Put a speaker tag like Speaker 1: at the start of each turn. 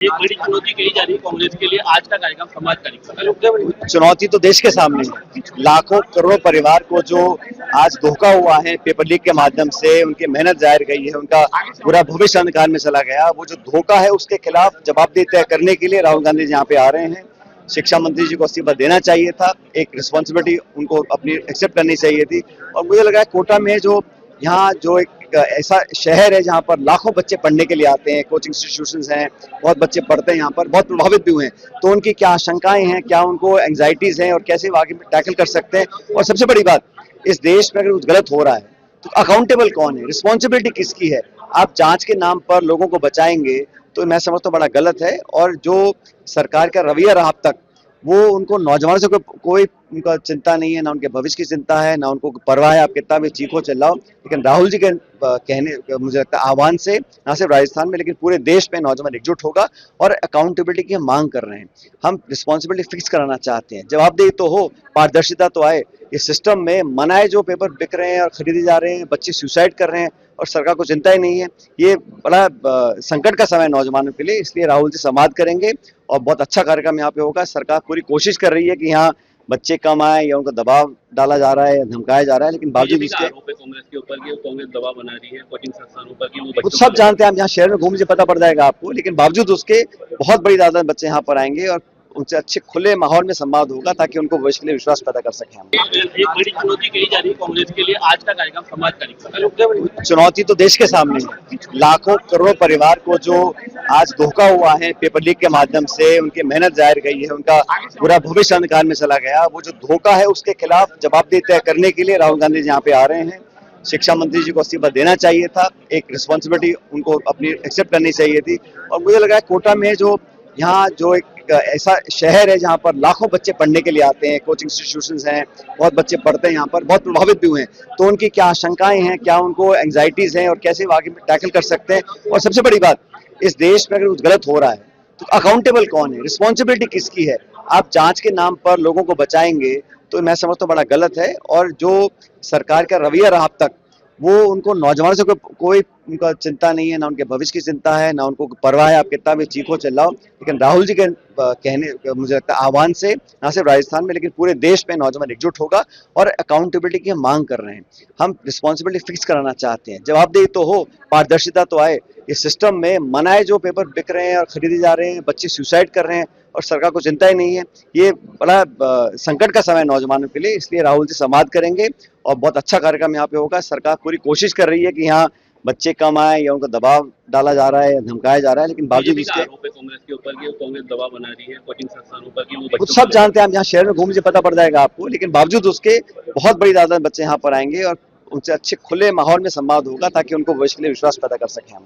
Speaker 1: एक बड़ी चुनौती कही जा रही है कांग्रेस के लिए आज का कार्यक्रम समाज कार्यक्रम।
Speaker 2: चुनौती तो देश के सामने है। लाखों करोड़ों परिवार को जो आज धोखा हुआ है पेपर लीक के माध्यम से, उनकी मेहनत जाहिर गई है, उनका पूरा भविष्य अंधकार में चला गया। वो जो धोखा है उसके खिलाफ जवाबदेही तय करने के लिए राहुल गांधी जी यहाँ पे आ रहे हैं। शिक्षा मंत्री जी को इस्तीफा देना चाहिए था, एक रिस्पॉन्सिबिलिटी उनको अपनी एक्सेप्ट करनी चाहिए थी। और मुझे लगा कोटा में जो यहाँ जो एक ऐसा शहर है जहाँ पर लाखों बच्चे पढ़ने के लिए आते हैं, कोचिंग इंस्टीट्यूशंस हैं, बहुत बच्चे पढ़ते हैं यहाँ पर, बहुत प्रभावित भी हुए हैं। तो उनकी क्या आशंकाएं हैं, क्या उनको एंग्जाइटीज हैं और कैसे वो आगे टैकल कर सकते हैं। और सबसे बड़ी बात, इस देश में अगर कुछ गलत हो रहा है तो अकाउंटेबल कौन है, रिस्पॉन्सिबिलिटी किसकी है। आप जांच के नाम पर लोगों को बचाएंगे तो मैं समझता हूँ बड़ा गलत है। और जो सरकार का रवैया रहा अब तक, वो उनको नौजवानों से कोई उनका चिंता नहीं है, ना उनके भविष्य की चिंता है, ना उनको परवाह है। आप कितना भी चीखो चिल्लाओ, लेकिन राहुल जी के कहने मुझे लगता है आह्वान से न सिर्फ राजस्थान में लेकिन पूरे देश में नौजवान एकजुट होगा और अकाउंटेबिलिटी की हम मांग कर रहे हैं। हम रिस्पॉन्सिबिलिटी फिक्स कराना चाहते हैं, जवाबदेही तो हो, पारदर्शिता तो आए। इस सिस्टम में मनाए जो पेपर बिक रहे हैं और खरीदे जा रहे हैं, बच्चे सुसाइड कर रहे हैं और सरकार को चिंता ही नहीं है। ये बड़ा संकट का समय नौजवानों के लिए, इसलिए राहुल जी संवाद करेंगे और बहुत अच्छा कार्यक्रम यहाँ पे होगा। सरकार पूरी कोशिश कर रही है कि यहाँ बच्चे कम आए या उनको दबाव डाला जा रहा है या धमकाया जा रहा है, लेकिन बावजूद इसके
Speaker 1: कांग्रेस के ऊपर की कांग्रेस दबाव बना रही है कोचिंग संस्थानों पर की
Speaker 2: वो सब जानते हैं। आप यहाँ शहर में घूम लीजिए, पता पड़ जाएगा आपको। लेकिन बावजूद उसके बहुत बड़ी तादाद बच्चे यहाँ पर आएंगे और उनसे अच्छे खुले माहौल में संवाद होगा ताकि उनको भविष्य के लिए विश्वास पैदा कर सकें हम।
Speaker 1: एक बड़ी चुनौती कही जा रही है कांग्रेस के लिए आज का कार्यक्रम समाज कार्यक्रम।
Speaker 2: चुनौती तो देश के सामने है। लाखों करोड़ों परिवार को जो आज धोखा हुआ है पेपर लीक के माध्यम से, उनकी मेहनत जाहिर गई है, उनका पूरा भविष्य अंधकार में चला गया। वो जो धोखा है उसके खिलाफ जवाबदेही तय करने के लिए राहुल गांधी जी यहाँ पे आ रहे हैं। शिक्षा मंत्री जी को इस्तीफा देना चाहिए था, एक रिस्पॉन्सिबिलिटी उनको अपनी एक्सेप्ट करनी चाहिए थी। और मुझे लगा कोटा में जो यहाँ जो एक ऐसा शहर है जहाँ पर लाखों बच्चे पढ़ने के लिए आते हैं, कोचिंग इंस्टीट्यूशंस हैं, बहुत बच्चे पढ़ते हैं यहाँ पर, बहुत प्रभावित भी हुए हैं। तो उनकी क्या आशंकाएं हैं, क्या उनको एंग्जाइटीज हैं और कैसे वो आगे टैकल कर सकते हैं। और सबसे बड़ी बात, इस देश में अगर कुछ गलत हो रहा है तो अकाउंटेबल कौन है, रिस्पॉन्सिबिलिटी किसकी है। आप जांच के नाम पर लोगों को बचाएंगे तो मैं समझता हूँ बड़ा गलत है। और जो सरकार का रवैया रहा अब तक, वो उनको नौजवानों से कोई उनका चिंता नहीं है, ना उनके भविष्य की चिंता है, ना उनको परवाह है। आप कितना भी चीखो चिल्लाओ, लेकिन राहुल जी के कहने मुझे लगता है आह्वान से न सिर्फ राजस्थान में लेकिन पूरे देश में नौजवान एकजुट होगा और अकाउंटेबिलिटी की हम मांग कर रहे हैं। हम रिस्पॉन्सिबिलिटी फिक्स कराना चाहते हैं, जवाबदेही तो हो, पारदर्शिता तो आए। इस सिस्टम में मनाए जो पेपर बिक रहे हैं और खरीदे जा रहे हैं, बच्चे सुसाइड कर रहे हैं और सरकार को चिंता ही नहीं है। ये बड़ा संकट का समय नौजवानों के लिए, इसलिए राहुल जी संवाद करेंगे और बहुत अच्छा कार्यक्रम यहाँ पे होगा। सरकार पूरी कोशिश कर रही है कि यहाँ बच्चे कम आए या उनको दबाव डाला जा रहा है या धमकाया जा रहा है, लेकिन बावजूद इसके
Speaker 1: कांग्रेस के ऊपर की कांग्रेस दबाव बना रही है कोचिंग संस्थानों पर की
Speaker 2: वो सब जानते हैं। आप यहाँ शहर में घूम लीजिए, पता पड़ जाएगा आपको। लेकिन बावजूद उसके बहुत बड़ी तादाद बच्चे यहाँ पर आएंगे और उनसे अच्छे खुले माहौल में संवाद होगा ताकि उनको भविष्य के लिए विश्वास पैदा कर सकें हम।